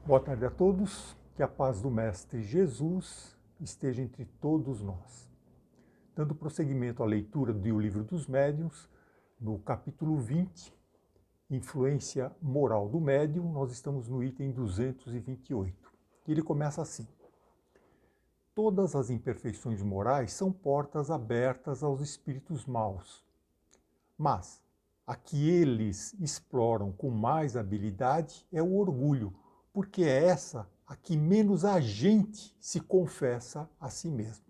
Boa tarde a todos, que a paz do Mestre Jesus esteja entre todos nós. Dando prosseguimento à leitura do Livro dos Médiuns, no capítulo 20, Influência Moral do Médium, nós estamos no item 228. Ele começa assim: todas as imperfeições morais são portas abertas aos espíritos maus, mas a que eles exploram com mais habilidade é o orgulho, porque é essa a que menos a gente se confessa a si mesmo.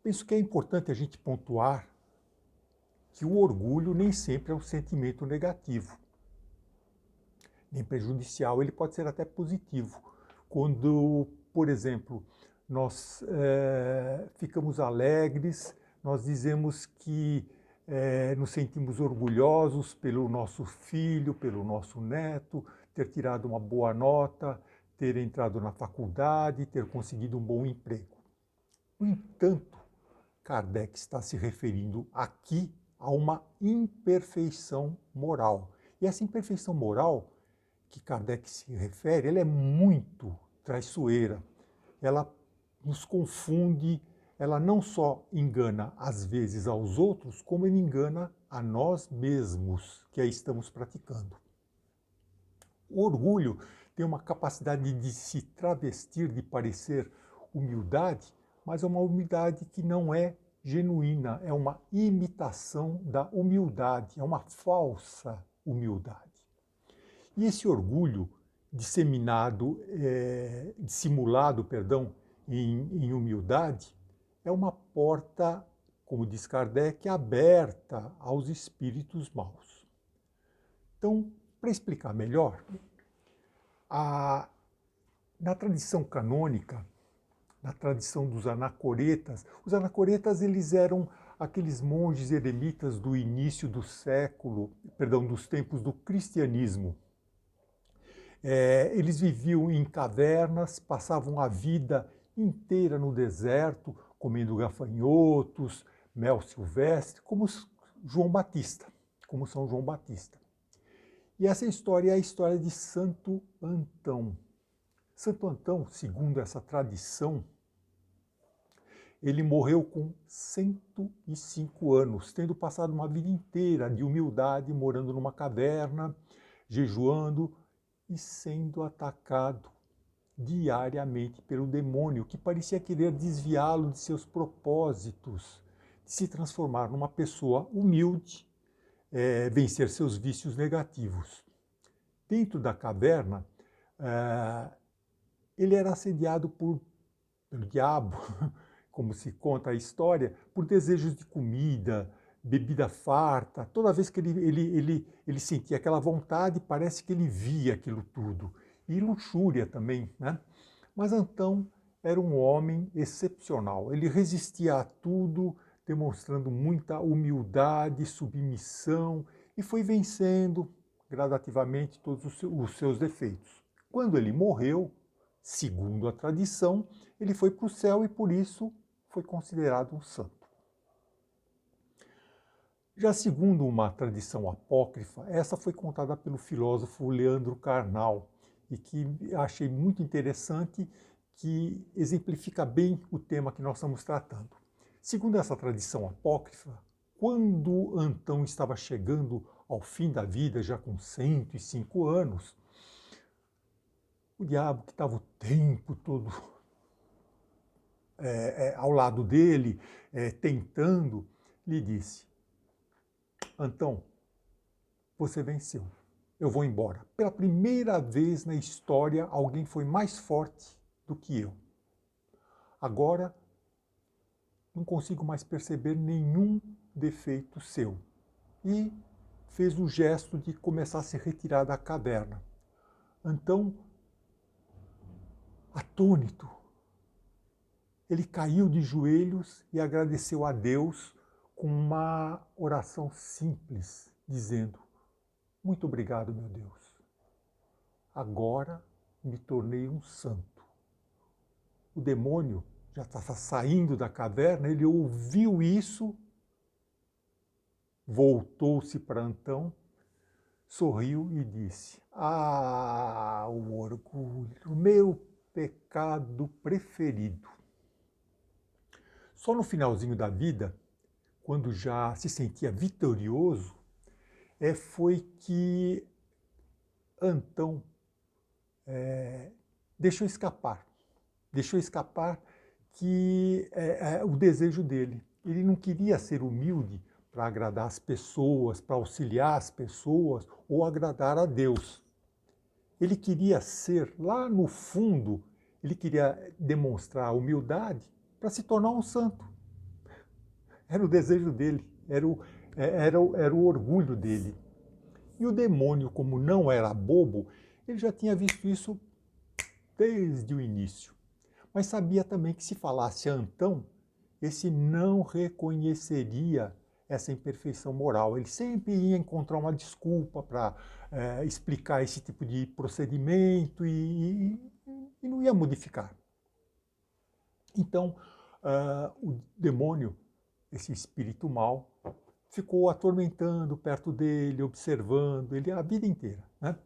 Penso que é importante a gente pontuar que o orgulho nem sempre é um sentimento negativo, nem prejudicial, ele pode ser até positivo. Quando, por exemplo, nós ficamos alegres, nós dizemos que nos sentimos orgulhosos pelo nosso filho, pelo nosso neto, ter tirado uma boa nota, ter entrado na faculdade, ter conseguido um bom emprego. No entanto, Kardec está se referindo aqui a uma imperfeição moral. E essa imperfeição moral que Kardec se refere, ela é muito traiçoeira. Ela nos confunde, ela não só engana às vezes aos outros, como ela engana a nós mesmos que a estamos praticando. O orgulho tem uma capacidade de se travestir, de parecer humildade, mas é uma humildade que não é genuína, é uma imitação da humildade, é uma falsa humildade. E esse orgulho dissimulado em humildade, é uma porta, como diz Kardec, aberta aos espíritos maus. Então, para explicar melhor, na tradição canônica, na tradição dos anacoretas, os anacoretas eles eram aqueles monges eremitas do início do século, dos tempos do cristianismo. Eles viviam em cavernas, passavam a vida inteira no deserto, comendo gafanhotos, mel silvestre, como João Batista, como São João Batista. E essa história é a história de Santo Antão. Santo Antão, segundo essa tradição, ele morreu com 105 anos, tendo passado uma vida inteira de humildade, morando numa caverna, jejuando, e sendo atacado diariamente pelo demônio, que parecia querer desviá-lo de seus propósitos, de se transformar numa pessoa humilde, vencer seus vícios negativos. Dentro da caverna, ele era assediado pelo diabo, como se conta a história, por desejos de comida, bebida farta. Toda vez que ele sentia aquela vontade, parece que ele via aquilo tudo. E luxúria também, né? Mas Antão era um homem excepcional. Ele resistia a tudo, demonstrando muita humildade, submissão, e foi vencendo gradativamente todos os seus defeitos. Quando ele morreu, segundo a tradição, ele foi para o céu e por isso foi considerado um santo. Já segundo uma tradição apócrifa, essa foi contada pelo filósofo Leandro Carnal e que achei muito interessante, que exemplifica bem o tema que nós estamos tratando. Segundo essa tradição apócrifa, quando Antão estava chegando ao fim da vida, já com 105 anos, o diabo, que estava o tempo todo ao lado dele, tentando, lhe disse: Antão, você venceu, eu vou embora. Pela primeira vez na história, alguém foi mais forte do que eu. Agora, não consigo mais perceber nenhum defeito seu. E fez o gesto de começar a se retirar da caverna. Antão, atônito, ele caiu de joelhos e agradeceu a Deus com uma oração simples, dizendo: muito obrigado, meu Deus. Agora me tornei um santo. O demônio já estava saindo da caverna, ele ouviu isso, voltou-se para Antão sorriu e disse: "Ah, o orgulho, meu pecado preferido." Só no finalzinho da vida, quando já se sentia vitorioso, foi que Antão deixou escapar. Deixou escapar que o desejo dele. Ele não queria ser humilde para agradar as pessoas, para auxiliar as pessoas ou agradar a Deus. Ele queria ser, lá no fundo, ele queria demonstrar humildade para se tornar um santo. Era o desejo dele, era o orgulho dele. E o demônio, como não era bobo, ele já tinha visto isso desde o início. Mas sabia também que se falasse a Antão, esse não reconheceria essa imperfeição moral. Ele sempre ia encontrar uma desculpa para explicar esse tipo de procedimento e não ia modificar. Então, o demônio, esse espírito mau, ficou atormentando perto dele, observando ele a vida inteira, né?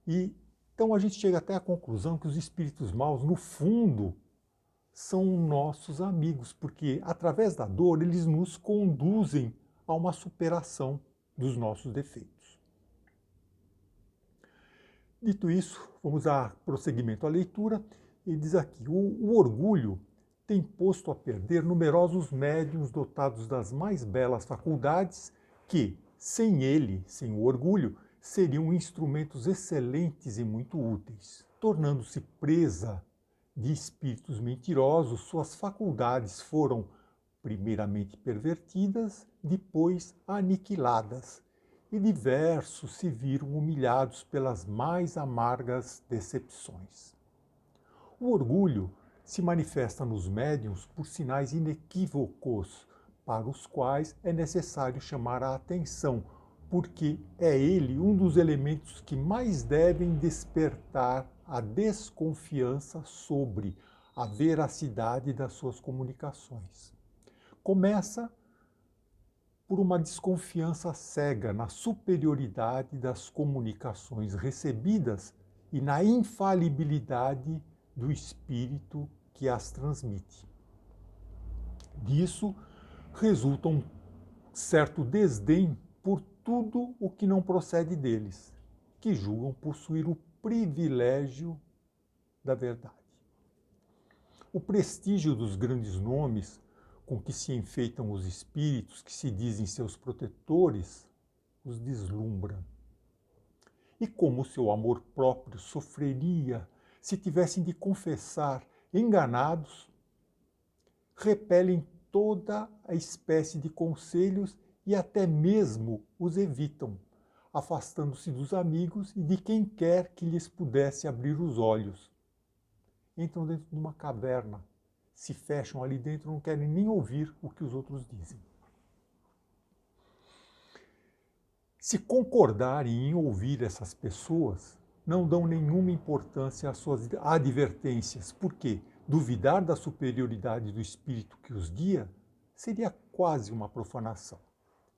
E então a gente chega até à conclusão que os espíritos maus, no fundo, são nossos amigos, porque através da dor eles nos conduzem a uma superação dos nossos defeitos. Dito isso, vamos dar prosseguimento à leitura. E diz aqui: o orgulho tem posto a perder numerosos médiuns dotados das mais belas faculdades que, sem ele, sem o orgulho, seriam instrumentos excelentes e muito úteis. Tornando-se presa de espíritos mentirosos, suas faculdades foram primeiramente pervertidas, depois aniquiladas, e diversos se viram humilhados pelas mais amargas decepções. O orgulho se manifesta nos médiuns por sinais inequívocos, para os quais é necessário chamar a atenção, porque é ele um dos elementos que mais devem despertar a desconfiança sobre a veracidade das suas comunicações. Começa por uma desconfiança cega na superioridade das comunicações recebidas e na infalibilidade do espírito que as transmite. Disso resulta um certo desdém por tudo o que não procede deles, que julgam possuir o privilégio da verdade. O prestígio dos grandes nomes com que se enfeitam os espíritos que se dizem seus protetores os deslumbra. E como seu amor próprio sofreria se tivessem de confessar enganados, repelem toda a espécie de conselhos e até mesmo os evitam, afastando-se dos amigos e de quem quer que lhes pudesse abrir os olhos. Entram dentro de uma caverna, se fecham ali dentro, não querem nem ouvir o que os outros dizem. Se concordarem em ouvir essas pessoas, não dão nenhuma importância às suas advertências, porque duvidar da superioridade do espírito que os guia seria quase uma profanação.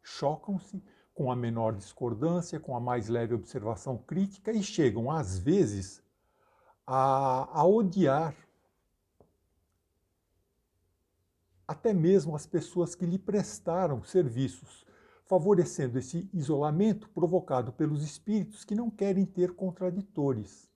Chocam-se com a menor discordância, com a mais leve observação crítica e chegam, às vezes, a odiar até mesmo as pessoas que lhe prestaram serviços, favorecendo esse isolamento provocado pelos espíritos que não querem ter contraditores.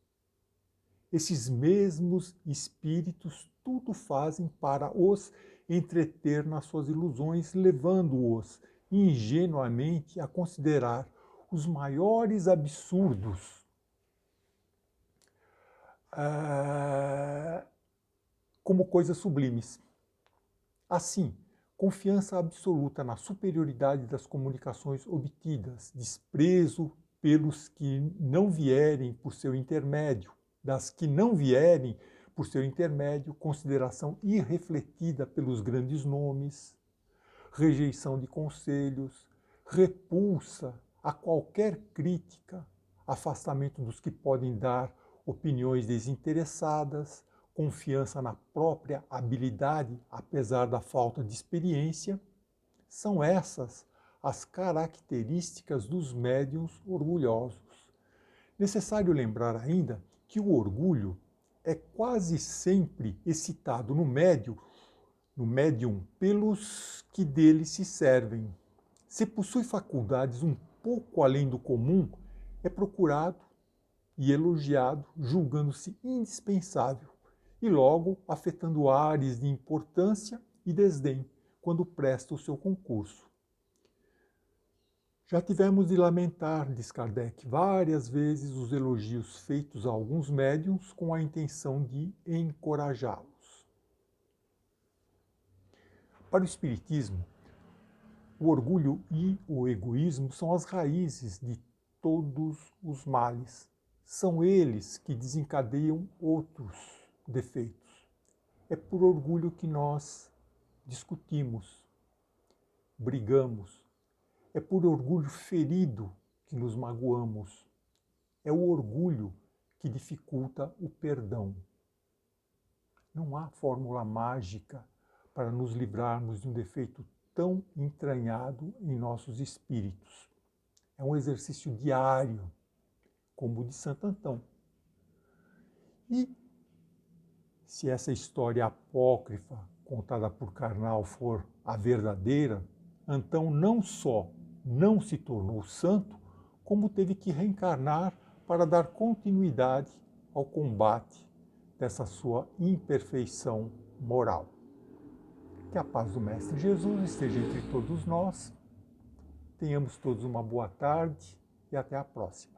Esses mesmos espíritos tudo fazem para os entreter nas suas ilusões, levando-os ingenuamente a considerar os maiores absurdos como coisas sublimes. Assim, confiança absoluta na superioridade das comunicações obtidas, desprezo pelos que não vierem por seu intermédio, das que não vierem por seu intermédio, consideração irrefletida pelos grandes nomes, rejeição de conselhos, repulsa a qualquer crítica, afastamento dos que podem dar opiniões desinteressadas, confiança na própria habilidade, apesar da falta de experiência, são essas as características dos médiuns orgulhosos. Necessário lembrar ainda que o orgulho é quase sempre excitado no médium pelos que dele se servem. Se possui faculdades um pouco além do comum, é procurado e elogiado, julgando-se indispensável, e logo afetando ares de importância e desdém quando presta o seu concurso. Já tivemos de lamentar, diz Kardec, várias vezes os elogios feitos a alguns médiuns com a intenção de encorajá-los. Para o Espiritismo, o orgulho e o egoísmo são as raízes de todos os males. São eles que desencadeiam outros defeitos. É por orgulho que nós discutimos, brigamos. É por orgulho ferido que nos magoamos. É o orgulho que dificulta o perdão. Não há fórmula mágica para nos livrarmos de um defeito tão entranhado em nossos espíritos. É um exercício diário, como o de Santo Antão. E se essa história apócrifa contada por Karnal for a verdadeira, Antão não só não se tornou santo, como teve que reencarnar para dar continuidade ao combate dessa sua imperfeição moral. Que a paz do Mestre Jesus esteja entre todos nós. Tenhamos todos uma boa tarde e até a próxima.